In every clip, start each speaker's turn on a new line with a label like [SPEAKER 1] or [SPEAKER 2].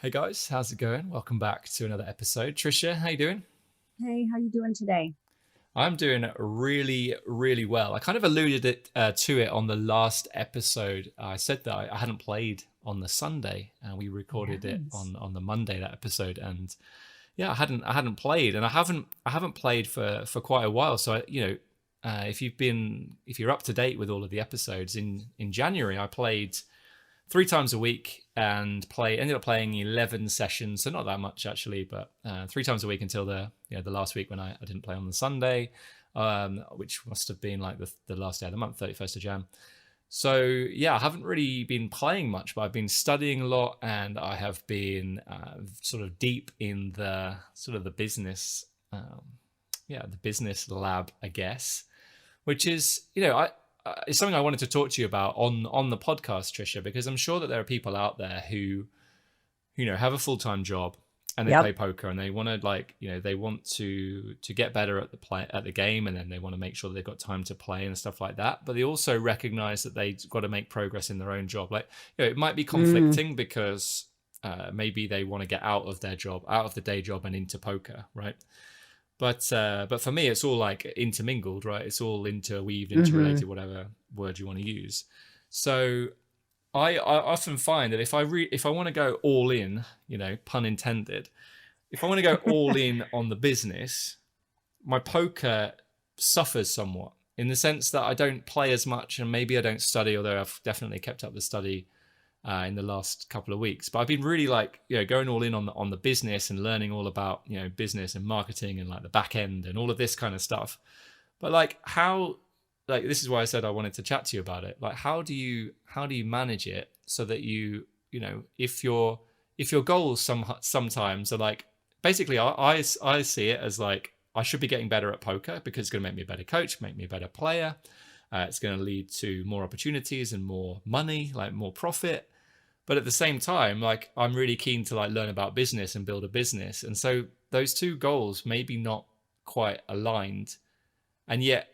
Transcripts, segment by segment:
[SPEAKER 1] Hey guys, how's it going? Welcome back to another episode. Tricia, how you doing?
[SPEAKER 2] Hey, how you doing today?
[SPEAKER 1] I'm doing really, really well. I kind of alluded to it on the last episode. I said that I hadn't played on the Sunday, and we recorded it
[SPEAKER 2] Yes.
[SPEAKER 1] on the Monday, that episode. And yeah, I hadn't played, and I haven't played for quite a while. So if you're up to date with all of the episodes in January, I played 3 times a week and ended up playing 11 sessions, so not that much actually, but 3 times a week until the last week when I didn't play on the Sunday, which must have been like the last day of the month, 31st of Jan. So yeah, I haven't really been playing much, but I've been studying a lot, and I have been sort of deep in the sort of the business, the business lab, I guess, which is, it's something I wanted to talk to you about on the podcast, Tricia, because I'm sure that there are people out there who, have a full-time job and they play
[SPEAKER 2] Yep.
[SPEAKER 1] poker, and they want to, they want to get better at the game, and then they want to make sure that they've got time to play and stuff like that. But they also recognize that they've got to make progress in their own job. Like, it might be
[SPEAKER 2] Mm,
[SPEAKER 1] conflicting because maybe they want to get out of their job, out of the day job, and into poker, right? But for me, it's all like intermingled, right? It's all interweaved,
[SPEAKER 2] hmm
[SPEAKER 1] interrelated, whatever word you want to use. So I often find that if I want to go all in, pun intended, if I want to go all in on the business, my poker suffers somewhat in the sense that I don't play as much, and maybe I don't study, although I've definitely kept up the study in the last couple of weeks. But I've been really going all in on the business and learning all about business and marketing and like the back end and all of this kind of stuff. But this is why I said I wanted to chat to you about it. Like, how do you manage it so that if your goals sometimes are like, basically I see it as like, I should be getting better at poker because it's going to make me a better coach, make me a better player. It's going to lead to more opportunities and more money, like more profit. But at the same time, like, I'm really keen to like learn about business and build a business, and so those two goals maybe not quite aligned. And yet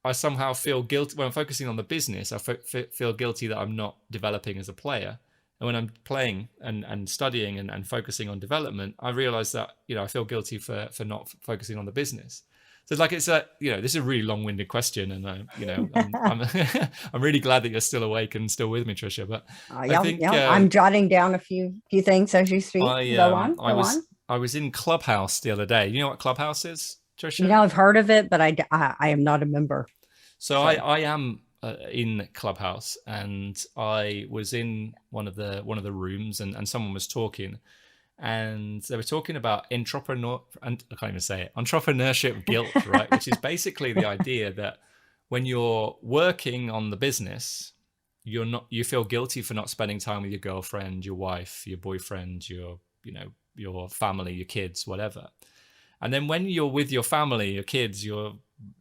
[SPEAKER 1] I somehow feel guilty when I'm focusing on the business. I feel guilty that I'm not developing as a player, and when I'm playing and studying and focusing on development, I realize that I feel guilty for not focusing on the business. So it's like, this is a really long-winded question, and I'm I'm really glad that you're still awake and still with me, Tricia. But I
[SPEAKER 2] yeah,
[SPEAKER 1] think
[SPEAKER 2] yeah. I'm jotting down a few things as you speak.
[SPEAKER 1] I
[SPEAKER 2] Go on,
[SPEAKER 1] I
[SPEAKER 2] go
[SPEAKER 1] was
[SPEAKER 2] on.
[SPEAKER 1] I was in Clubhouse the other day. You know what Clubhouse is, Tricia?
[SPEAKER 2] I've heard of it, but I am not a member.
[SPEAKER 1] So I
[SPEAKER 2] So,
[SPEAKER 1] I am in Clubhouse, and I was in one of the rooms, and someone was talking, and they were talking about and I can't even say it, entrepreneurship guilt, right? Which is basically the idea that when you're working on the business, you feel guilty for not spending time with your girlfriend, your wife, your boyfriend, your family, your kids, whatever. And then when you're with your family, your kids, your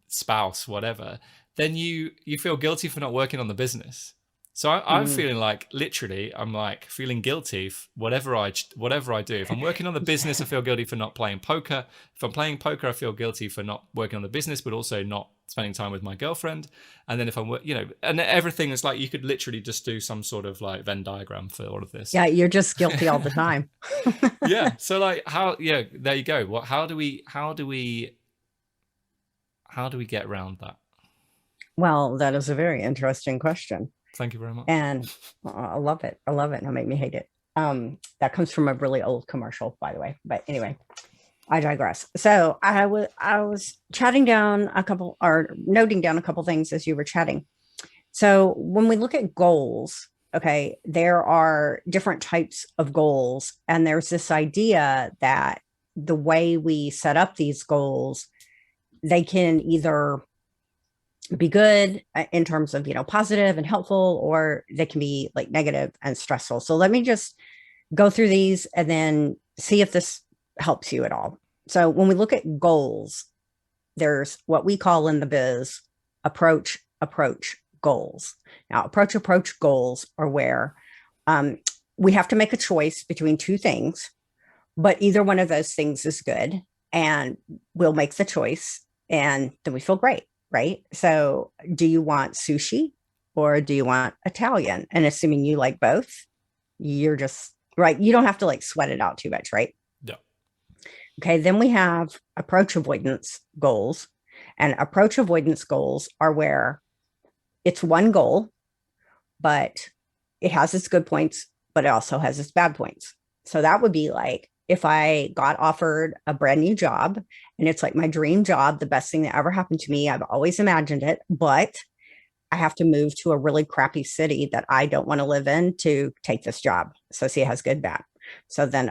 [SPEAKER 1] spouse, whatever, then you feel guilty for not working on the business. So I'm
[SPEAKER 2] mm,
[SPEAKER 1] feeling like, literally, I'm like feeling guilty whatever I do. If I'm working on the business, I feel guilty for not playing poker. If I'm playing poker, I feel guilty for not working on the business, but also not spending time with my girlfriend. And then if and everything is like, you could literally just do some sort of like Venn diagram for all of this.
[SPEAKER 2] yeah, you're just guilty all the time.
[SPEAKER 1] Yeah. So like, there you go. How do we get around that?
[SPEAKER 2] Well, that is a very interesting question,
[SPEAKER 1] Thank you very much.
[SPEAKER 2] and I love it. I love it. It'll make me hate it. That comes from a really old commercial, by the way. But anyway, I digress. So I was chatting down a couple, or noting down a couple things as you were chatting. So when we look at goals, okay, there are different types of goals, and there's this idea that the way we set up these goals, they can either be good in terms of positive and helpful, or they can be like negative and stressful. So let me just go through these and then see if this helps you at all. So when we look at goals, there's what we call in the biz approach goals. Now, approach goals are where um, we have to make a choice between two things, but either one of those things is good, and we'll make the choice, and then we feel great, right? So, do you want sushi or do you want Italian? And assuming you like both, you're just right? You don't have to like sweat it out too much, right?
[SPEAKER 1] Yeah.
[SPEAKER 2] Okay. Then we have approach avoidance goals. And approach avoidance goals are where it's one goal, but it has its good points, but it also has its bad points. So that would be like if I got offered a brand new job and it's like my dream job, the best thing that ever happened to me. I've always imagined it, but I have to move to a really crappy city that I don't want to live in to take this job. So see, it has good, bad. So then,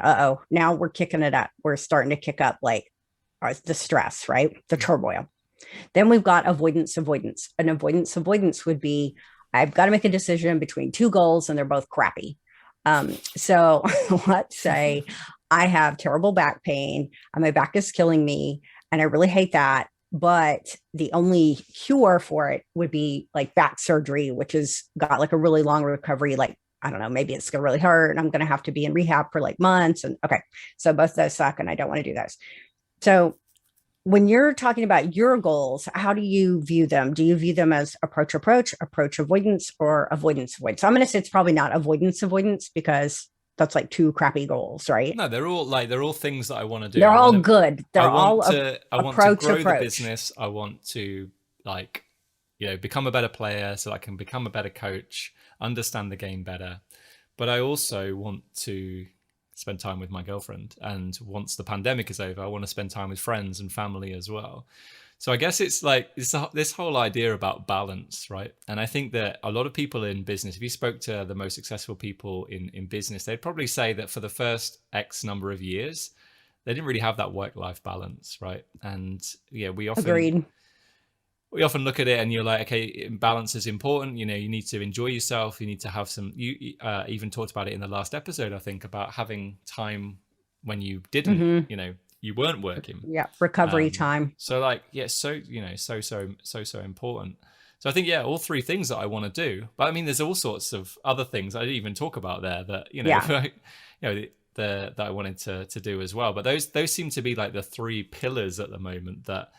[SPEAKER 2] now we're kicking it up. We're starting to kick up like the stress, right? The turmoil. Then we've got avoidance, avoidance. An avoidance would be I've got to make a decision between two goals and they're both crappy. So let's say I have terrible back pain and my back is killing me and I really hate that. But the only cure for it would be like back surgery, which has got like a really long recovery. Like, I don't know, maybe it's going to really hurt and I'm going to have to be in rehab for like months. And okay, so both those suck and I don't want to do those. So when you're talking about your goals, how do you view them? Do you view them as approach avoidance, or avoidance avoidance? So I'm going to say it's probably not avoidance because that's like two crappy goals, right?
[SPEAKER 1] No, they're all things that I want to do.
[SPEAKER 2] They're all good. They're all
[SPEAKER 1] I want to grow the business. I want to like, become a better player so I can become a better coach, understand the game better. But I also want to spend time with my girlfriend. And once the pandemic is over, I want to spend time with friends and family as well. So I guess it's like this whole idea about balance, right? And I think that a lot of people in business, if you spoke to the most successful people in business, they'd probably say that for the first X number of years, they didn't really have that work-life balance, right? And yeah, we often look at it and you're like, okay, balance is important. You need to enjoy yourself. You need to have some, you even talked about it in the last episode, I think, about having time when you didn't, you weren't working.
[SPEAKER 2] Yeah. Recovery time.
[SPEAKER 1] So like, yeah, so important. So I think, yeah, all three things that I want to do, but I mean, there's all sorts of other things I didn't even talk about there that, that I wanted to do as well. But those seem to be like the three pillars at the moment that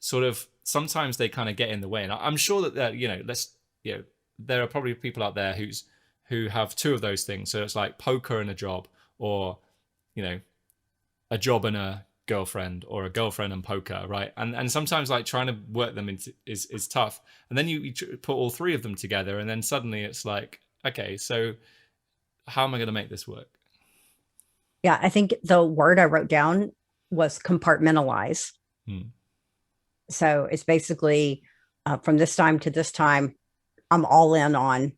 [SPEAKER 1] sort of sometimes they kind of get in the way. And I'm sure that there are probably people out there who have two of those things. So it's like poker and a job, or a job and a girlfriend, or a girlfriend and poker, right? And sometimes like trying to work them into is tough. And then you put all three of them together, and then suddenly it's like, okay, so how am I going to make this work?
[SPEAKER 2] Yeah, I think the word I wrote down was compartmentalize. So it's basically from this time to this time, I'm all in on,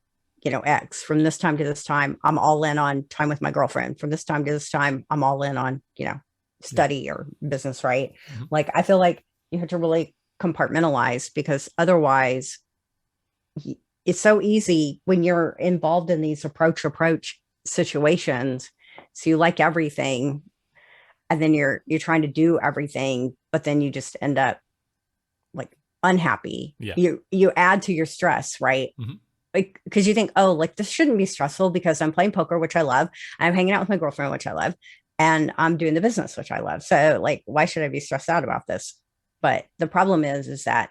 [SPEAKER 2] X. From this time to this time, I'm all in on time with my girlfriend. From this time to this time, I'm all in on, study or business, right? Mm-hmm. Like, I feel like you have to really compartmentalize, because otherwise it's so easy when you're involved in these approach situations. So you like everything, and then you're trying to do everything, but then you just end up like unhappy.
[SPEAKER 1] Yeah.
[SPEAKER 2] You add to your stress, right?
[SPEAKER 1] Mm-hmm.
[SPEAKER 2] Like, because you think, oh, like this shouldn't be stressful because I'm playing poker, which I love. I'm hanging out with my girlfriend, which I love, and I'm doing the business, which I love. So like, why should I be stressed out about this? But the problem is that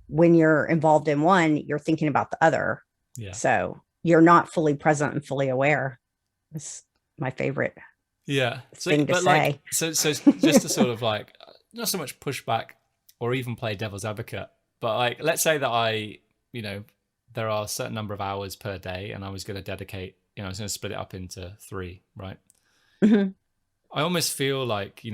[SPEAKER 2] when you're involved in one, you're thinking about the other.
[SPEAKER 1] Yeah.
[SPEAKER 2] So you're not fully present and fully aware. It's my favorite.
[SPEAKER 1] Yeah.
[SPEAKER 2] Thing to say.
[SPEAKER 1] Like, so just to sort of like, not so much pushback or even play devil's advocate, but like, let's say that I, there are a certain number of hours per day, and I was going to dedicate, I was going to split it up into 3, right?
[SPEAKER 2] Mm-hmm.
[SPEAKER 1] I almost feel like,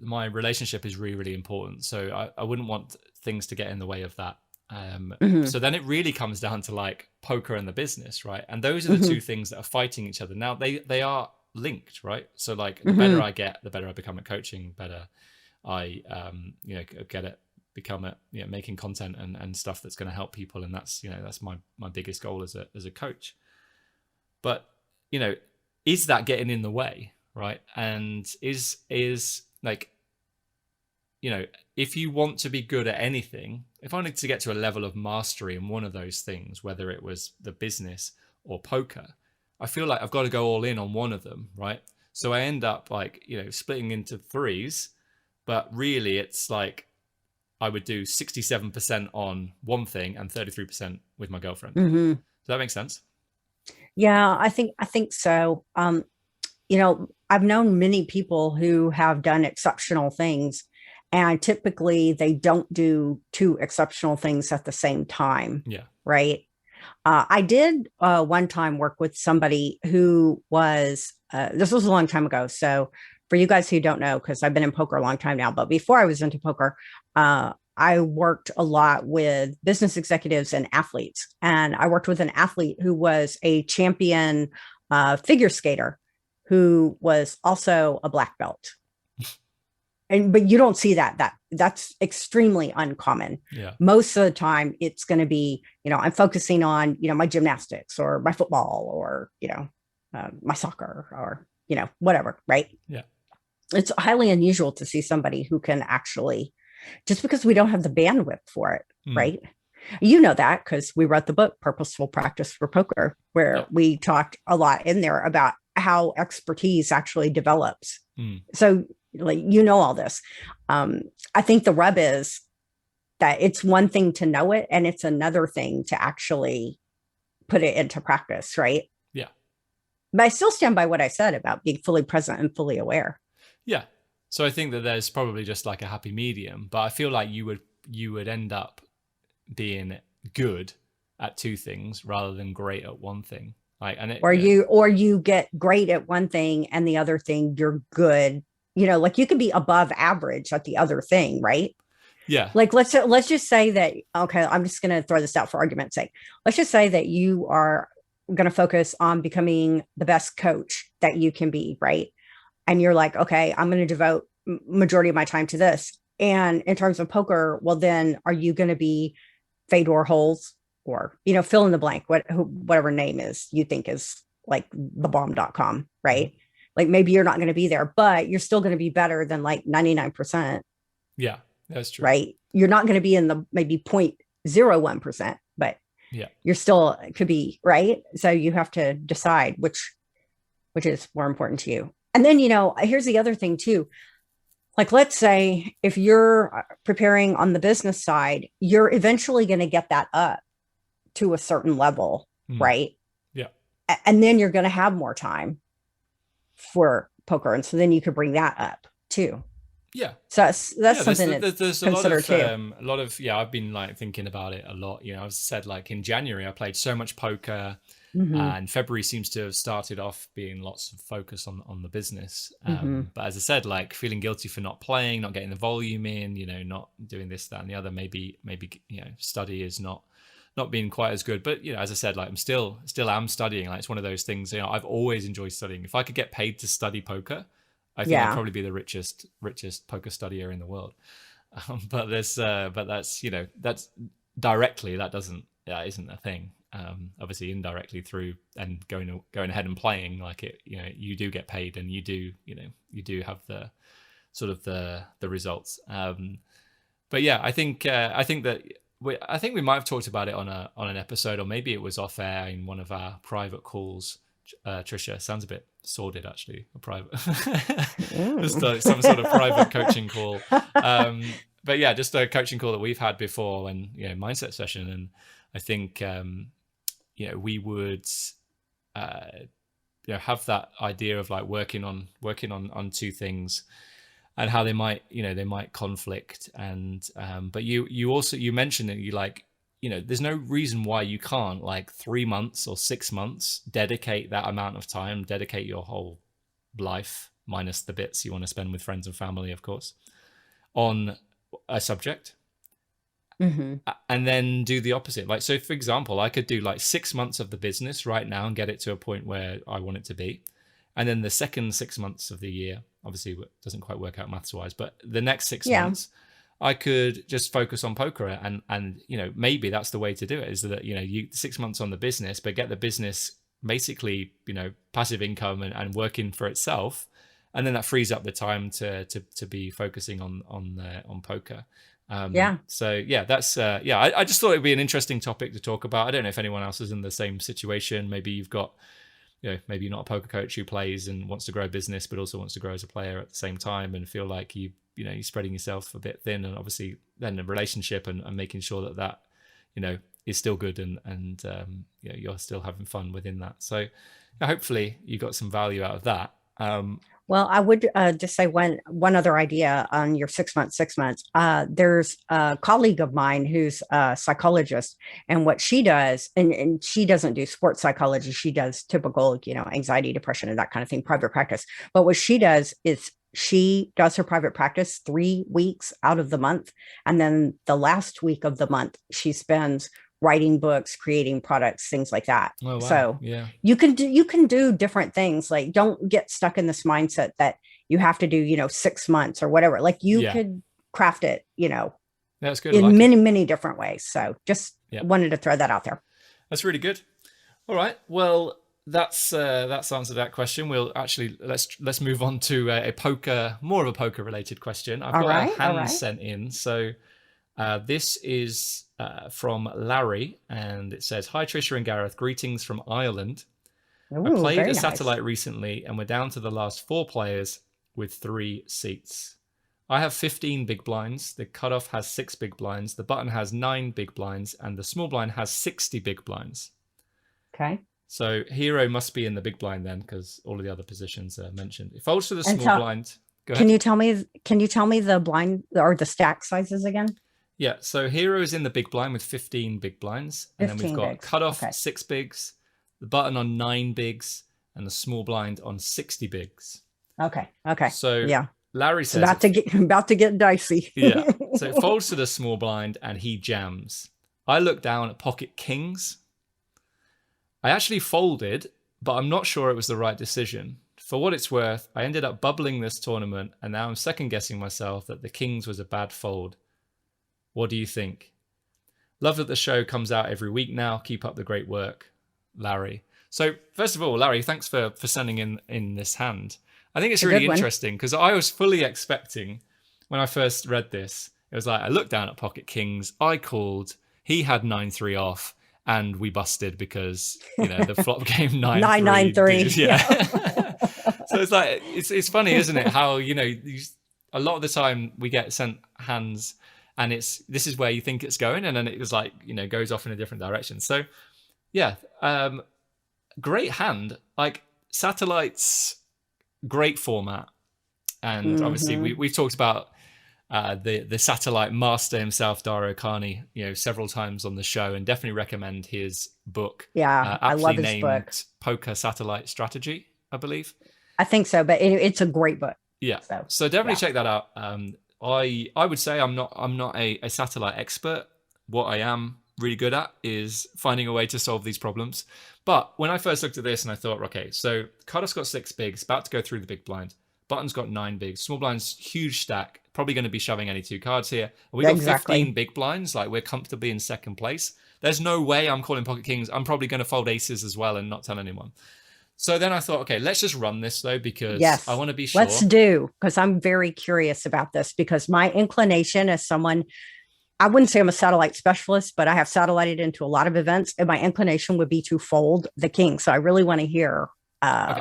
[SPEAKER 1] my relationship is really, really important. So I wouldn't want things to get in the way of that.
[SPEAKER 2] Mm-hmm.
[SPEAKER 1] So then it really comes down to like poker and the business, right? And those are the two things that are fighting each other. Now they are linked, right? So like the better I get, the better I become at coaching, better I, get it, become at making content and stuff that's going to help people. And that's, that's my biggest goal as a coach. But, is that getting in the way, right? And is like, if you want to be good at anything, if I wanted to get to a level of mastery in one of those things, whether it was the business or poker, I feel like I've got to go all in on one of them, right? So I end up like, splitting into 3s, but really it's like I would do 67% on one thing and 33% with my girlfriend.
[SPEAKER 2] Mm-hmm.
[SPEAKER 1] Does that make sense?
[SPEAKER 2] Yeah, I think so. I've known many people who have done exceptional things, and typically they don't do two exceptional things at the same time.
[SPEAKER 1] Yeah.
[SPEAKER 2] Right. I did one time work with somebody who was, this was a long time ago. So for you guys who don't know, because I've been in poker a long time now, but before I was into poker, I worked a lot with business executives and athletes. And I worked with an athlete who was a champion figure skater who was also a black belt. But you don't see that's extremely uncommon.
[SPEAKER 1] Yeah.
[SPEAKER 2] Most of the time it's going to be, I'm focusing on, my gymnastics or my football or, my soccer or, whatever. Right.
[SPEAKER 1] Yeah.
[SPEAKER 2] It's highly unusual to see somebody who can actually, just because we don't have the bandwidth for it. Right. You know that because we wrote the book Purposeful Practice for Poker, where we talked a lot in there about how expertise actually develops. So all this. I think the rub is that it's one thing to know it and it's another thing to actually put it into practice, right?
[SPEAKER 1] Yeah.
[SPEAKER 2] But I still stand by what I said about being fully present and fully aware.
[SPEAKER 1] Yeah. So I think that there's probably just like a happy medium, but I feel like you would end up being good at two things rather than great at one thing. Or
[SPEAKER 2] you get great at one thing and the other thing you're good. You could be above average at the other thing, right?
[SPEAKER 1] Yeah.
[SPEAKER 2] Like let's just say that, okay, I'm just going to throw this out for argument's sake. Let's just say that you are going to focus on becoming the best coach that you can be, right? And you're like, okay, I'm going to devote majority of my time to this. And in terms of poker, well, then are you going to be Fedor Holes or, fill in the blank, whatever name is you think is like thebomb.com, right? Like maybe you're not going to be there, but you're still going to be better than like 99%.
[SPEAKER 1] Yeah, that's true.
[SPEAKER 2] Right. You're not going to be in the maybe 0.01%, but you're still could be, right? So you have to decide which is more important to you. And then, here's the other thing too. Like, let's say if you're preparing on the business side, you're eventually going to get that up to a certain level, right?
[SPEAKER 1] Yeah.
[SPEAKER 2] And then you're going to have more time for poker. And so then you could bring that up too.
[SPEAKER 1] Yeah.
[SPEAKER 2] So that's something
[SPEAKER 1] there's
[SPEAKER 2] a
[SPEAKER 1] lot of, I've been like thinking about it a lot. I've said like in January, I played so much poker and February seems to have started off being lots of focus on the business. But as I said, like feeling guilty for not playing, not getting the volume in, not doing this, that, and the other, maybe, study is not being quite as good. But, as I said, like I'm still am studying. Like it's one of those things, I've always enjoyed studying. If I could get paid to study poker, I think I'd probably be the richest poker studier in the world. But that's directly, that isn't a thing. Obviously indirectly through and going ahead and playing like it, you do get paid and you do have the sort of the results. But yeah, I think that we might have talked about it on an episode, or maybe it was off air in one of our private calls. Tricia, sounds a bit sordid actually, a private just some sort of private coaching call. But yeah, just a coaching call that we've had before, and mindset session. And I think we would have that idea of like working on two things and how they might conflict. And but you mentioned that you like, there's no reason why you can't, like 3 months or 6 months, dedicate that amount of time, dedicate your whole life, minus the bits you want to spend with friends and family, of course, on a subject. And then do the opposite. Like, so for example, I could do like 6 months of the business right now and get it to a point where I want it to be. And then the second 6 months of the year, obviously it doesn't quite work out maths wise, but the next 6 months, I could just focus on poker, and maybe that's the way to do it, is that you 6 months on the business, but get the business basically passive income and working for itself, and then that frees up the time to be focusing on poker. So yeah, that's I just thought it'd be an interesting topic to talk about. I don't know if anyone else is in the same situation. Maybe you've got maybe you're not a poker coach who plays and wants to grow a business, but also wants to grow as a player at the same time, and feel like you're spreading yourself a bit thin. And obviously then a relationship and making sure that is still good, and you're still having fun within that. So hopefully you got some value out of that.
[SPEAKER 2] Well, I would just say one other idea on your 6 months, 6 months. There's a colleague of mine who's a psychologist, and what she does, and she doesn't do sports psychology. She does typical, anxiety, depression, and that kind of thing, private practice. But what she does is she does her private practice 3 weeks out of the month, and then the last week of the month she spends writing books, creating products, things like that.
[SPEAKER 1] Oh, wow.
[SPEAKER 2] So
[SPEAKER 1] Yeah.
[SPEAKER 2] you can do different things. Like, don't get stuck in this mindset that you have to do, 6 months or whatever. Like, you could craft it,
[SPEAKER 1] That's good.
[SPEAKER 2] in many different ways. So just wanted to throw that out there.
[SPEAKER 1] That's really good. All right. Well, that's answered that question. We'll actually let's move on to more of a poker related question. I've got a hand sent in. So this is from Larry, and it says, "Hi Tricia and Gareth, greetings from Ireland.
[SPEAKER 2] Ooh,
[SPEAKER 1] I played a
[SPEAKER 2] nice.
[SPEAKER 1] satellite recently, and we're down to the last 4 players with 3 seats. I have 15 big blinds. The cutoff has 6 big blinds. The button has 9 big blinds, and the small blind has 60 big blinds.
[SPEAKER 2] Okay.
[SPEAKER 1] So hero must be in the big blind then, because all of the other positions are mentioned. It folds to the small blind. Go ahead.
[SPEAKER 2] Can you tell me the blind or the stack sizes again?
[SPEAKER 1] Yeah, so hero is in the big blind with 15 big blinds, and then we've got
[SPEAKER 2] bigs.
[SPEAKER 1] cutoff 6 bigs, the button on 9 bigs, and the small blind on 60 bigs.
[SPEAKER 2] Okay.
[SPEAKER 1] So
[SPEAKER 2] yeah,
[SPEAKER 1] Larry says
[SPEAKER 2] about to get dicey.
[SPEAKER 1] Yeah. So it folds to the small blind and he jams. I look down at pocket kings. I actually folded, but I'm not sure it was the right decision. For what it's worth, I ended up bubbling this tournament, and now I'm second guessing myself that the kings was a bad fold. What do you think? Love that the show comes out every week now. Keep up the great work, Larry. So first of all, Larry, thanks for sending in this hand. I think it's really interesting because I was fully expecting, when I first read this, it was like, I looked down at pocket kings, I called, he had 9-3 off, and we busted because, the flop game 9-3.
[SPEAKER 2] 9-9-3.
[SPEAKER 1] Yeah. So it's like, it's funny, isn't it? How, a lot of the time we get sent hands and this is where you think it's going, and then it was like, goes off in a different direction. So yeah, great hand. Like, satellites, great format. And obviously we've talked about the satellite master himself, Dario Carney, several times on the show, and definitely recommend his book.
[SPEAKER 2] Yeah, I love his book.
[SPEAKER 1] Poker Satellite Strategy, I believe.
[SPEAKER 2] I think so, but it's a great book.
[SPEAKER 1] Yeah. So definitely check that out. I would say I'm not a satellite expert. What I am really good at is finding a way to solve these problems. But when I first looked at this and I thought, okay, so cutoff's got 6 bigs, about to go through the big blind. Button's got 9 bigs. Small blind's huge stack. Probably going to be shoving any 2 cards here. And we got 15 big blinds. Like, we're comfortably in second place. There's no way I'm calling pocket kings. I'm probably going to fold aces as well and not tell anyone. So then I thought, okay, let's just run this though, because I want to be sure.
[SPEAKER 2] Let's do, because I'm very curious about this, because my inclination as someone, I wouldn't say I'm a satellite specialist, but I have satellited into a lot of events, and my inclination would be to fold the king. So I really want to hear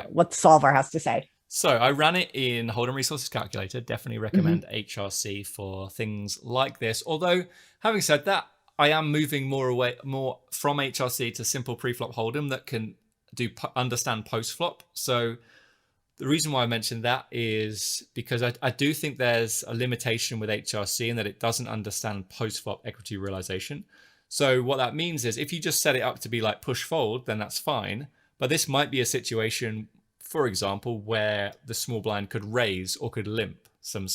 [SPEAKER 2] what the solver has to say.
[SPEAKER 1] So I ran it in Hold'em Resources Calculator. Definitely recommend HRC for things like this. Although, having said that, I am moving more from HRC to simple preflop Hold'em that can understand post-flop. So the reason why I mentioned that is because I do think there's a limitation with HRC in that it doesn't understand post-flop equity realization. So what that means is if you just set it up to be like push fold, then that's fine. But this might be a situation, for example, where the small blind could raise or could limp some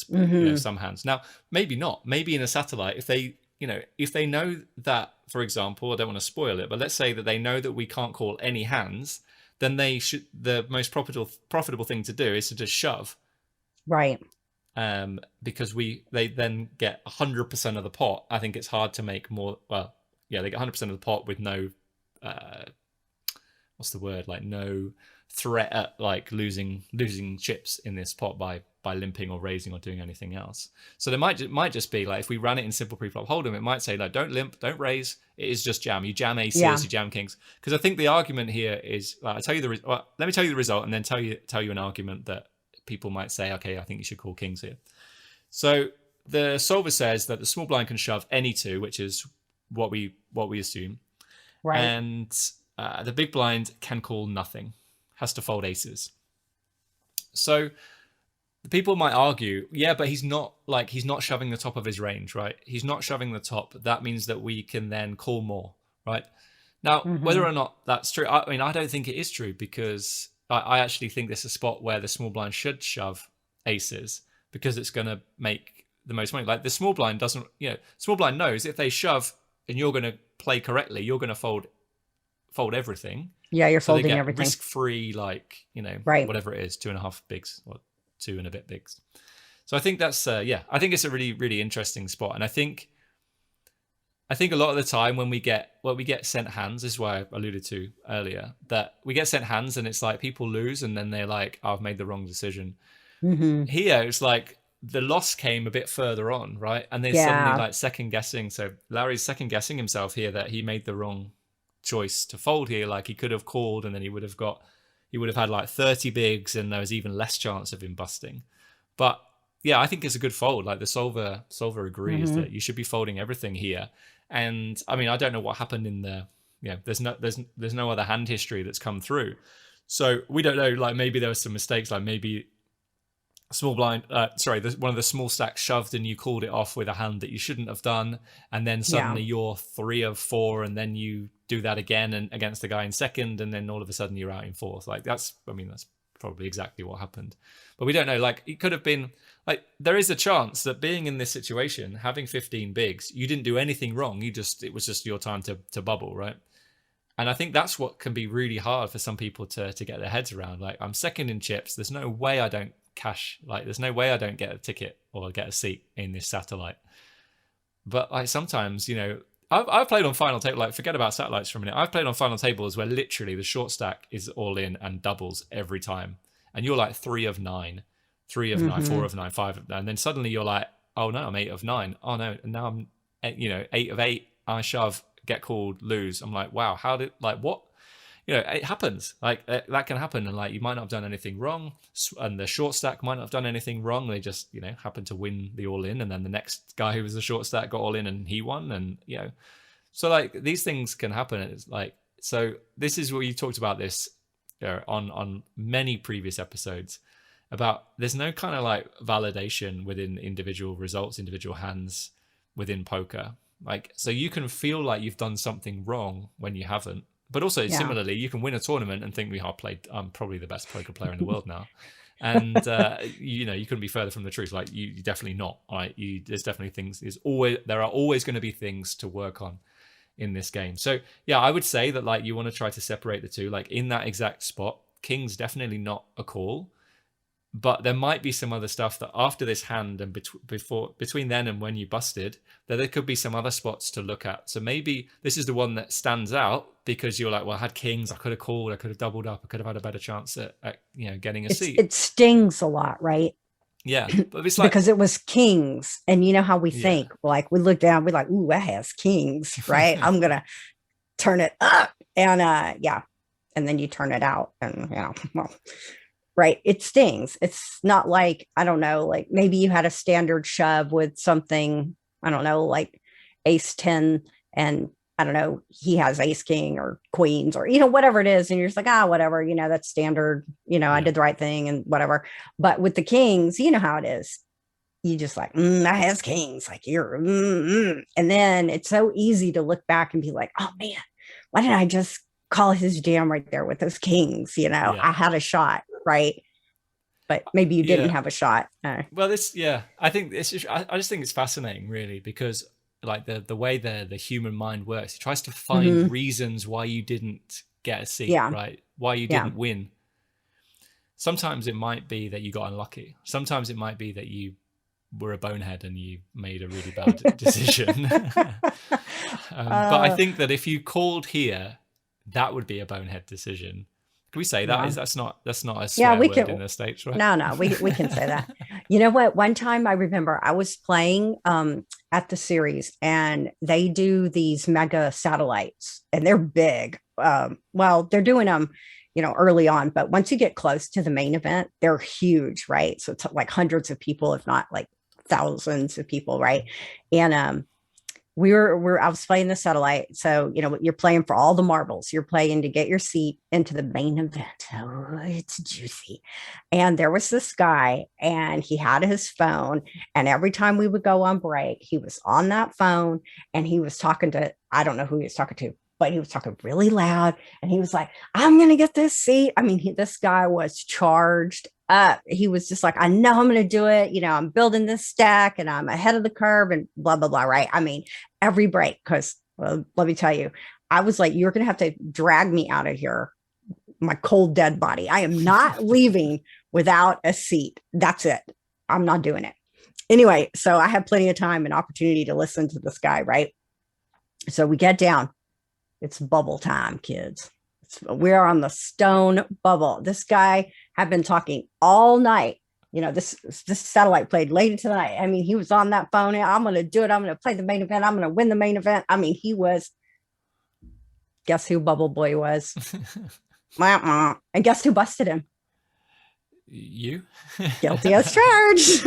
[SPEAKER 1] hands. Now, maybe not. Maybe in a satellite, if they know that, for example, I don't want to spoil it, but let's say that they know that we can't call any hands, then the most profitable thing to do is to just shove.
[SPEAKER 2] Right.
[SPEAKER 1] Because they then get 100% of the pot. I think it's hard to make more. Well, yeah, they get 100% of the pot with no, what's the word? Like, no threat at like losing chips in this pot by limping or raising or doing anything else. So there might just be like, if we ran it in simple preflop Hold'em, it might say like, don't limp, don't raise. It is just jam. You jam aces, you jam kings. Because I think the argument here is, let me tell you the result, and then tell you an argument that people might say, okay, I think you should call kings here. So the solver says that the small blind can shove any 2, which is what we assume,
[SPEAKER 2] right?
[SPEAKER 1] And the big blind can call nothing, has to fold aces. So the people might argue, yeah, but he's not shoving the top of his range, right? He's not shoving the top. That means that we can then call more, right? Now, whether or not that's true, I mean, I don't think it is true, because I actually think this is a spot where the small blind should shove aces, because it's going to make the most money. Like, the small blind doesn't, small blind knows if they shove and you're going to play correctly, you're going to fold everything.
[SPEAKER 2] Yeah, you're
[SPEAKER 1] so
[SPEAKER 2] folding
[SPEAKER 1] they get
[SPEAKER 2] everything.
[SPEAKER 1] Risk-free,
[SPEAKER 2] right.
[SPEAKER 1] whatever it is, 2.5 bigs or 2 and a bit bigs. So I think that's, I think it's a really, really interesting spot. And I think a lot of the time when we get sent hands, this is why I alluded to earlier, that we get sent hands and it's like people lose and then they're like, oh, I've made the wrong decision. Here, it's like the loss came a bit further on, right? And they're suddenly like second guessing. So Larry's second guessing himself here that he made the wrong choice to fold here. Like, he could have called and then he would have had like 30 bigs and there was even less chance of him busting. But yeah, I think it's a good fold. Like, the solver agrees that you should be folding everything here. And I mean, I don't know what happened in the, there's no other hand history that's come through. So we don't know, like, maybe there were some mistakes, like maybe small blind, one of the small stacks shoved and you called it off with a hand that you shouldn't have done. And then suddenly you're 3 of 4 and then you do that again and against the guy in second. And then all of a sudden you're out in fourth. Like, that's probably exactly what happened. But we don't know, like, it could have been, like, there is a chance that being in this situation, having 15 bigs, you didn't do anything wrong. It was just your time to bubble, right? And I think that's what can be really hard for some people to get their heads around. Like, I'm second in chips. There's no way I don't cash. Like, there's no way I don't get a ticket or get a seat in this satellite. But like, sometimes, I've played on final table, like, forget about satellites for a minute. I've played on final tables where literally the short stack is all in and doubles every time. And you're like 3 of 9, 4 of 9, 5 of 9. And then suddenly you're like, oh no, I'm 8 of 9. Oh no, and now I'm 8 of 8. I shove, get called, lose. I'm like, wow, how did, like, what? It happens. Like, that can happen. And like, you might not have done anything wrong. And the short stack might not have done anything wrong. They just, happened to win the all in. And then the next guy who was the short stack got all in and he won. And, so like, these things can happen. It's like, so this is what you talked about this on many previous episodes about, there's no kind of like validation within individual results, individual hands within poker. Like, so you can feel like you've done something wrong when you haven't. But also, similarly, you can win a tournament and think, I'm probably the best poker player in the world now. And, you couldn't be further from the truth. Like, you're definitely not. Right? There's definitely things, there are always going to be things to work on in this game. So, yeah, I would say that, like, you want to try to separate the two. Like, in that exact spot, king's definitely not a call. But there might be some other stuff that after this hand and between then and when you busted, that there could be some other spots to look at. So maybe this is the one that stands out because you're like, well, I had kings, I could have called, I could have doubled up, I could have had a better chance at getting a seat.
[SPEAKER 2] It stings a lot, right?
[SPEAKER 1] Yeah, but it's like,
[SPEAKER 2] because it was kings, and you know how we think. Like, we look down, we're like, ooh, that has kings, right? I'm gonna turn it up, and and then you turn it out, and well. Right. It stings. It's not like, I don't know, like maybe you had a standard shove with something, I don't know, like ace 10, and I don't know, he has ace king or queens or, whatever it is. And you're just like, whatever, that's standard, I did the right thing and whatever. But with the kings, you know how it is. You just like, that has kings, like you're, and then it's so easy to look back and be like, oh man, why did I just call his jam right there with those kings? I had a shot. Right. But maybe you didn't have a shot.
[SPEAKER 1] Well, I think I just think it's fascinating, really, because like the way the human mind works, it tries to find reasons why you didn't get a seat, right? Why you didn't win. Sometimes it might be that you got unlucky. Sometimes it might be that you were a bonehead and you made a really bad decision. But I think that if you called here, that would be a bonehead decision. Can we say that? That's not a swear word in the States, right?
[SPEAKER 2] No, we can say that. You know what? One time I remember I was playing at the series, and they do these mega satellites, and they're big. Well, they're doing them, early on, but once you get close to the main event, they're huge, right? So it's like hundreds of people, if not like thousands of people, right? And I was playing the satellite. So, you're playing for all the marbles. You're playing to get your seat into the main event. Oh, it's juicy. And there was this guy, and he had his phone. And every time we would go on break, he was on that phone, and he was talking to, I don't know who he was talking to, but he was talking really loud. And he was like, I'm going to get this seat. I mean, this guy was charged up. He was just like, I know I'm going to do it. I'm building this stack and I'm ahead of the curve and blah, blah, blah. Right. I mean, every break, because let me tell you, I was like, you're going to have to drag me out of here, my cold, dead body. I am not leaving without a seat. That's it. I'm not doing it. Anyway, so I had plenty of time and opportunity to listen to this guy. Right. So we get down. It's bubble time, kids. We're on the stone bubble. This guy had been talking all night. This satellite played late into the night. I mean, he was on that phone. I'm going to do it. I'm going to play the main event. I'm going to win the main event. I mean, he was, guess who Bubble Boy was? And guess who busted him?
[SPEAKER 1] You.
[SPEAKER 2] Guilty as charged.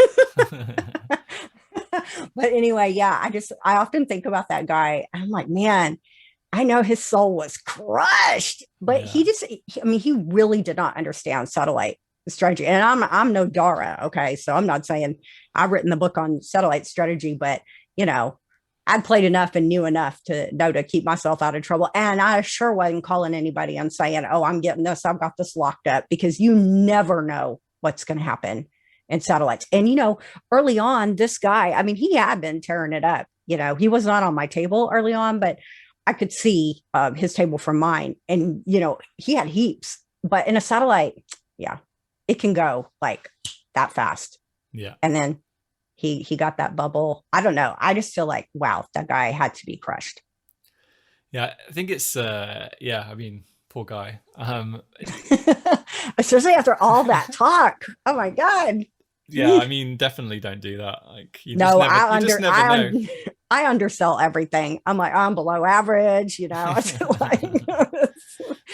[SPEAKER 2] But anyway, yeah, I often think about that guy. I'm like, man, I know his soul was crushed, but he really did not understand satellite strategy. And I'm no Dara. Okay. So I'm not saying I've written the book on satellite strategy, but I'd played enough and knew enough to know to keep myself out of trouble. And I sure wasn't calling anybody and saying, oh, I'm getting this. I've got this locked up, because you never know what's going to happen in satellites. And, early on, this guy, I mean, he had been tearing it up. He was not on my table early on, but I could see his table from mine. And, he had heaps. But in a satellite, yeah, it can go like that fast.
[SPEAKER 1] Yeah.
[SPEAKER 2] And then he got that bubble. I don't know. I just feel like, wow, that guy had to be crushed.
[SPEAKER 1] Yeah, I think it's I mean, poor guy.
[SPEAKER 2] Especially after all that talk. Oh my God.
[SPEAKER 1] Yeah, I mean, definitely don't do that. Like, you just never know.
[SPEAKER 2] I undersell everything. I'm like, I'm below average, It's like,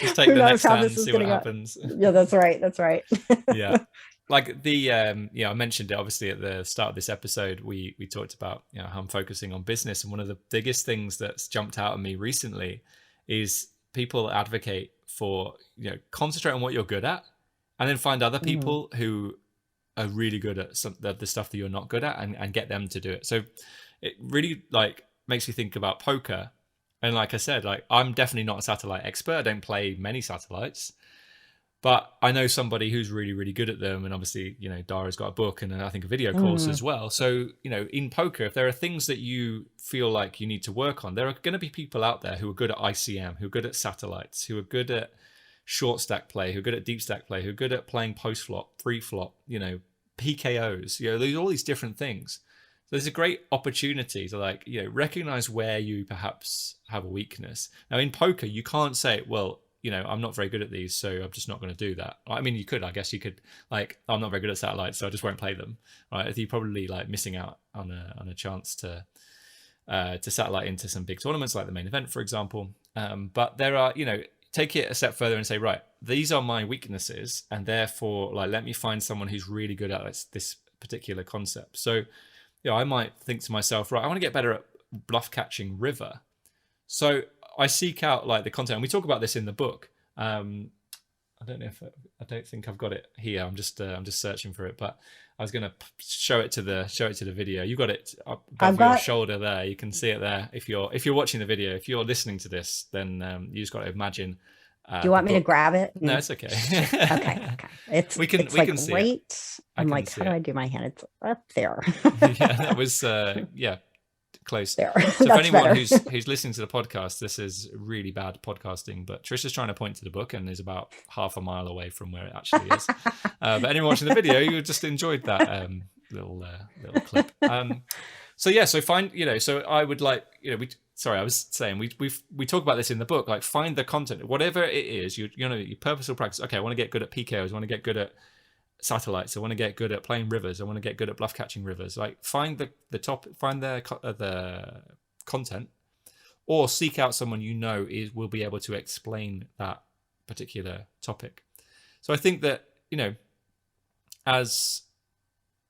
[SPEAKER 1] just take the next stand and see what happens.
[SPEAKER 2] Yeah, that's right. That's right.
[SPEAKER 1] Yeah. Like I mentioned it obviously at the start of this episode. We talked about how I'm focusing on business, and one of the biggest things that's jumped out at me recently is people advocate for concentrate on what you're good at, and then find other people who are really good at some the stuff that you're not good at, and get them to do it. So it really makes me think about poker. And like I said, I'm definitely not a satellite expert. I don't play many satellites. But I know somebody who's really, really good at them. And obviously, Dara's got a book and I think a video course as well. So, in poker, if there are things that you feel like you need to work on, there are going to be people out there who are good at ICM, who are good at satellites, who are good at short stack play, who are good at deep stack play, who are good at playing post flop, pre flop, PKOs, there's all these different things. So there's a great opportunity to recognize where you perhaps have a weakness. Now in poker, you can't say, well, I'm not very good at these, so I'm just not going to do that. I mean, I guess you could I'm not very good at satellites, so I just won't play them. Right? You're probably missing out on a chance to satellite into some big tournaments like the main event, for example. But there are, take it a step further and say, right, these are my weaknesses, and therefore, let me find someone who's really good at this particular concept. So, I might think to myself, right, I want to get better at bluff catching river. So I seek out the content, and we talk about this in the book. I don't think I've got it here. I'm just searching for it, but I was going to show it to the video. You got it above your shoulder there. You can see it there. If you're watching the video, if you're listening to this, then you just got to imagine.
[SPEAKER 2] Do you want me to grab it?
[SPEAKER 1] No, it's okay.
[SPEAKER 2] Okay.
[SPEAKER 1] We can see
[SPEAKER 2] right.
[SPEAKER 1] it.
[SPEAKER 2] I'm like, how do I do my hand? It's up there.
[SPEAKER 1] Yeah, that was close.
[SPEAKER 2] There.
[SPEAKER 1] So for anyone who's listening to the podcast, this is really bad podcasting, but Tricia's trying to point to the book and is about half a mile away from where it actually is. But anyone watching the video, you just enjoyed that little clip. So find, so I would I was saying we talk about this in the book, find the content, whatever it is, your purposeful practice. Okay, I want to get good at PKOs, I want to get good at satellites, I want to get good at playing rivers, I want to get good at bluff catching rivers. Find the content, or seek out someone will be able to explain that particular topic. So I think that as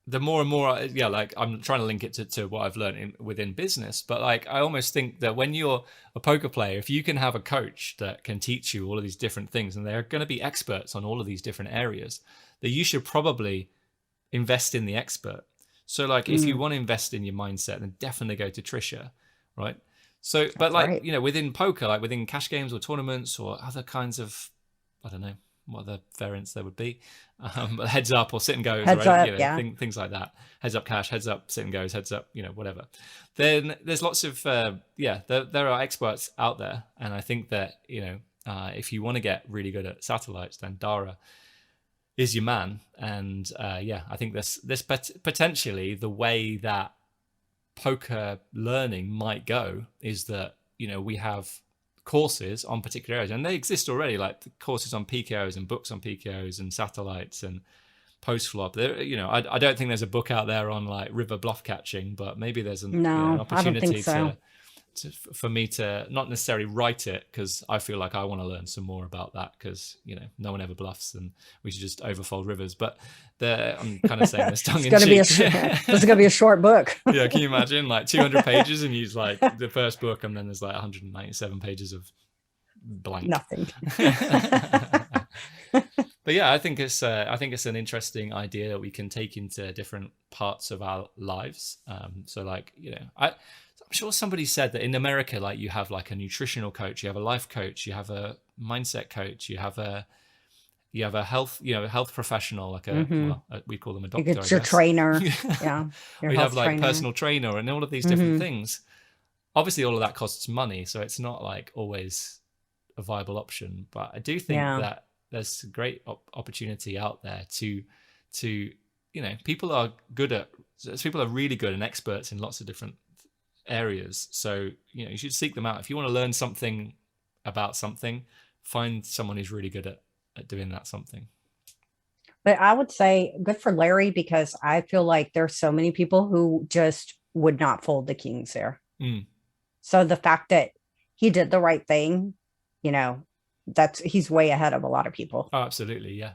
[SPEAKER 1] the more and more, yeah, like I'm trying to link it to what I've learned within business, but like I almost think that when you're a poker player, if you can have a coach that can teach you all of these different things, and they're going to be experts on all of these different areas, that you should probably invest in the expert. So like if you want to invest in your mindset, then definitely go to TRICIA, right? So, but like,
[SPEAKER 2] right.
[SPEAKER 1] you know, within poker, like within cash games or tournaments or other kinds of, I don't know what other variants there would be, heads up or sit and goes,
[SPEAKER 2] Heads
[SPEAKER 1] right?
[SPEAKER 2] up,
[SPEAKER 1] You know,
[SPEAKER 2] yeah.
[SPEAKER 1] things like that. Heads up cash, heads up sit and goes, heads up, you know, whatever. Then there's lots of, there are experts out there. And I think that, you know, if you want to get really good at satellites, then Dara is your man. And I think this potentially the way that poker learning might go is that, you know, we have courses on particular areas, and they exist already, like the courses on PKOs and books on PKOs and satellites and post flop. There, you know, I don't think there's a book out there on like river bluff catching, but maybe there's an
[SPEAKER 2] I don't think
[SPEAKER 1] opportunity
[SPEAKER 2] so.
[SPEAKER 1] for me to not necessarily write it, because I feel like I want to learn some more about that, because, you know, no one ever bluffs and we should just overfold rivers. But I'm kind of saying this tongue in cheek.
[SPEAKER 2] This is gonna be a short book.
[SPEAKER 1] Yeah, can you imagine like 200 pages and use like the first book, and then there's like 197 pages of blank.
[SPEAKER 2] Nothing.
[SPEAKER 1] But yeah, I think it's an interesting idea that we can take into different parts of our lives. So like, you know, I'm sure somebody said that in America, like you have like a nutritional coach, you have a life coach, you have a mindset coach, you have a health, you know, a health professional, like we call them a doctor.
[SPEAKER 2] It's your trainer. Yeah.
[SPEAKER 1] We have like personal trainer and all of these different things. Obviously, all of that costs money, so it's not like always a viable option. But I do think that there's a great opportunity out there to, you know, people are really good and experts in lots of different areas. So, you know, you should seek them out. If you want to learn something about something, find someone who's really good at doing that something.
[SPEAKER 2] But I would say good for Larry, because I feel like there's so many people who just would not fold the kings there. So the fact that he did the right thing, you know, he's way ahead of a lot of people.
[SPEAKER 1] Oh, absolutely. Yeah.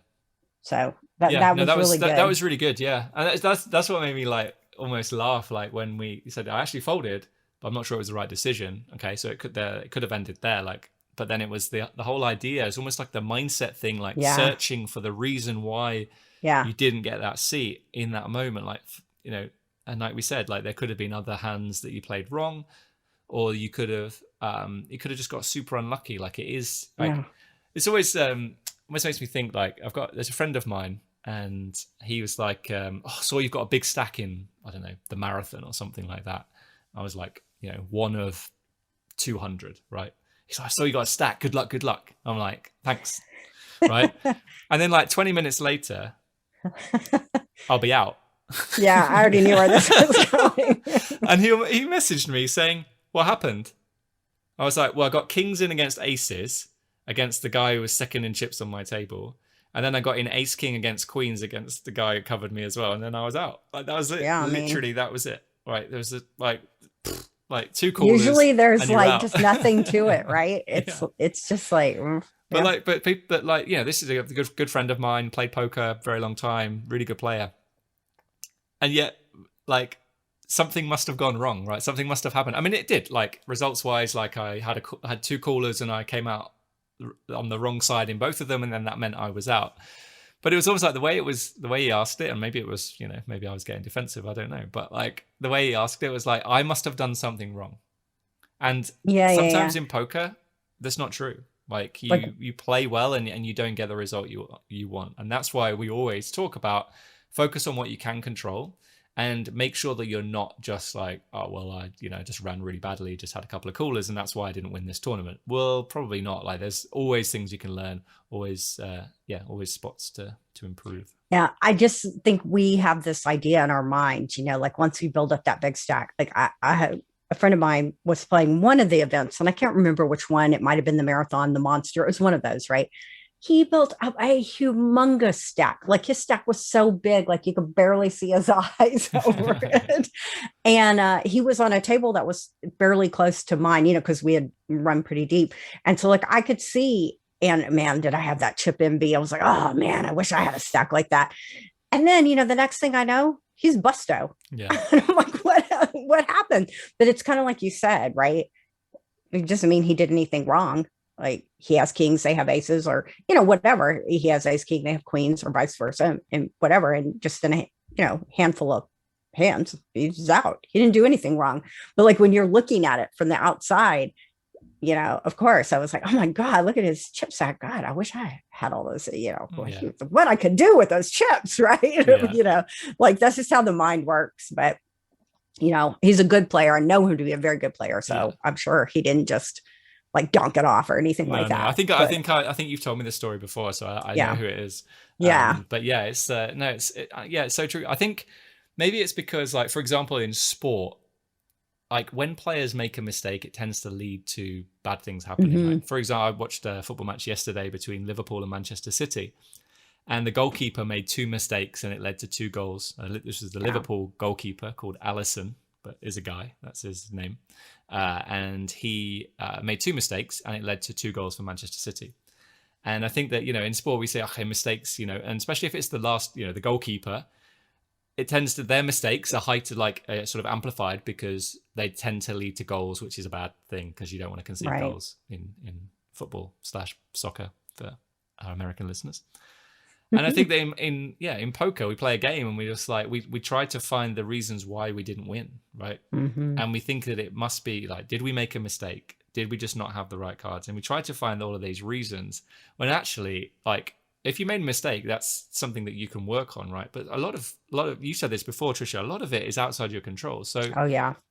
[SPEAKER 2] So that was really good.
[SPEAKER 1] That was really good. Yeah. And that's what made me like almost laugh. Like when we said, I actually folded, but I'm not sure it was the right decision. Okay. So it could have ended there. Like, but then it was the whole idea. It's almost like the mindset thing, like searching for the reason why you didn't get that seat in that moment. Like, you know, and like we said, like there could have been other hands that you played wrong, or you could have just got super unlucky. Like it is like, it's always, almost makes me think like there's a friend of mine, and he was like, so you've got a big stack in, I don't know, the marathon or something like that. I was like, you know, one of 200, right? He's like, so you got a stack. Good luck, good luck. I'm like, thanks. Right. And then like 20 minutes later, I'll be out.
[SPEAKER 2] Yeah, I already knew where this was going.
[SPEAKER 1] And he messaged me saying, what happened? I was like, well, I got kings in against aces against the guy who was second in chips on my table. And then I got in ace king against queens against the guy who covered me as well. And then I was out. Like that was it. Yeah, literally, that was it. Right. There was like two callers.
[SPEAKER 2] Usually there's like just nothing to it, right? It's just like
[SPEAKER 1] but like you know, this is a good friend of mine, played poker very long time, really good player. And yet like something must have gone wrong, right? Something must have happened. I mean, it did, like results wise, like I had two callers and I came out on the wrong side in both of them, and then that meant I was out. But it was almost like the way he asked it, and maybe it was, you know, maybe I was getting defensive, I don't know. But like the way he asked it was like, I must have done something wrong. And sometimes in poker, that's not true. Like you play well and you don't get the result you want. And that's why we always talk about focus on what you can control, and make sure that you're not just like, oh, well, I, you know, just ran really badly, just had a couple of callers, and that's why I didn't win this tournament. Well, probably not. Like there's always things you can learn, always spots to improve.
[SPEAKER 2] Yeah, I just think we have this idea in our minds, you know, like once we build up that big stack, like I had a friend of mine was playing one of the events, and I can't remember which one. It might have been the marathon, the monster. It was one of those, right? He built up a humongous stack. Like his stack was so big, like you could barely see his eyes over it. And he was on a table that was barely close to mine, you know, because we had run pretty deep. And so like I could see, and man, did I have that chip envy. I was like, oh man, I wish I had a stack like that. And then, you know, the next thing I know, he's busto.
[SPEAKER 1] Yeah.
[SPEAKER 2] And I'm like, what happened? But it's kind of like you said, right? It doesn't mean he did anything wrong. Like he has kings, they have aces, or whatever. He has ace king, they have queens, or vice versa, and whatever. And just in a handful of hands, he's out. He didn't do anything wrong. But like when you're looking at it from the outside, of course, I was like, oh my God, look at his chip stack. God, I wish I had all those, what I could do with those chips, right?
[SPEAKER 1] Yeah.
[SPEAKER 2] Like that's just how the mind works. But he's a good player. I know him to be a very good player. So I'm sure he didn't just like donk it off or anything like that.
[SPEAKER 1] I think you've told me this story before, so I know who it is.
[SPEAKER 2] Yeah.
[SPEAKER 1] But yeah, it's it's so true. I think maybe it's because, like, for example, in sport, like when players make a mistake, it tends to lead to bad things happening.
[SPEAKER 2] Mm-hmm.
[SPEAKER 1] Like, for example, I watched a football match yesterday between Liverpool and Manchester City, and the goalkeeper made 2 mistakes, and it led to 2 goals. This was the Liverpool goalkeeper called Allison, but is a guy. That's his name. And he made 2 mistakes, and it led to 2 goals for Manchester City. And I think that, in sport, we say, okay, mistakes, and especially if it's the last, the goalkeeper, it tends to, their mistakes are sort of amplified because they tend to lead to goals, which is a bad thing because you don't want to concede goals in football/soccer for our American listeners. And I think that in poker, we play a game and we just like, we try to find the reasons why we didn't win, right?
[SPEAKER 2] Mm-hmm.
[SPEAKER 1] And we think that it must be like, did we make a mistake? Did we just not have the right cards? And we try to find all of these reasons when actually, like, if you made a mistake, that's something that you can work on, right? But a lot of you said this before, Tricia, a lot of it is outside your control. So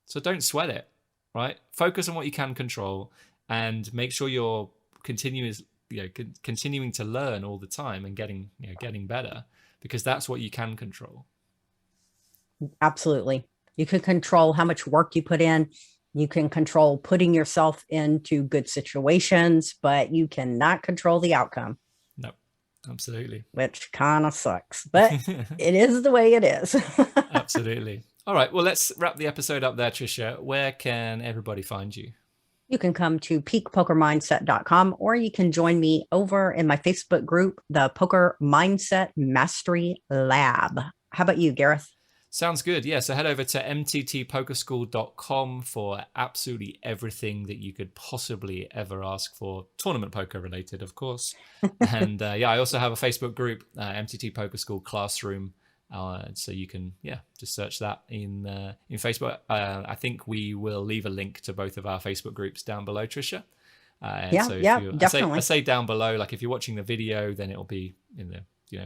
[SPEAKER 1] so don't sweat it, right? Focus on what you can control and make sure you're continuing to learn all the time and getting better, because that's what you can control.
[SPEAKER 2] Absolutely. You can control how much work you put in. You can control putting yourself into good situations, but you cannot control the outcome.
[SPEAKER 1] No, absolutely.
[SPEAKER 2] Which kind of sucks, but it is the way it is.
[SPEAKER 1] Absolutely. All right. Well, let's wrap the episode up there, Tricia. Where can everybody find you?
[SPEAKER 2] You can come to peakpokermindset.com, or you can join me over in my Facebook group, the Poker Mindset Mastery Lab. How about you, Gareth?
[SPEAKER 1] Sounds good. Yeah. So head over to mttpokerschool.com for absolutely everything that you could possibly ever ask for, tournament poker related, of course. And I also have a Facebook group, MTT Poker School Classroom. So you can, just search that in Facebook. I think we will leave a link to both of our Facebook groups down below, Tricia.
[SPEAKER 2] Definitely.
[SPEAKER 1] I say down below, like if you're watching the video, then it'll be in the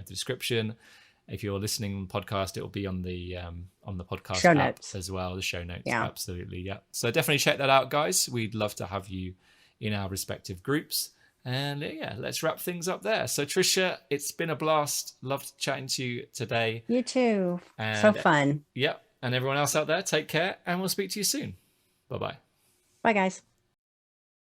[SPEAKER 1] description. If you're listening on podcast, it'll be on the podcast
[SPEAKER 2] show
[SPEAKER 1] app
[SPEAKER 2] notes
[SPEAKER 1] as well, the show notes.
[SPEAKER 2] Yeah.
[SPEAKER 1] Absolutely. Yeah. So definitely check that out, guys. We'd love to have you in our respective groups. And let's wrap things up there. So Tricia, it's been a blast. Loved chatting to you today.
[SPEAKER 2] You too.
[SPEAKER 1] And,
[SPEAKER 2] so fun.
[SPEAKER 1] And everyone else out there, take care, and we'll speak to you soon. Bye-bye.
[SPEAKER 2] Bye, guys.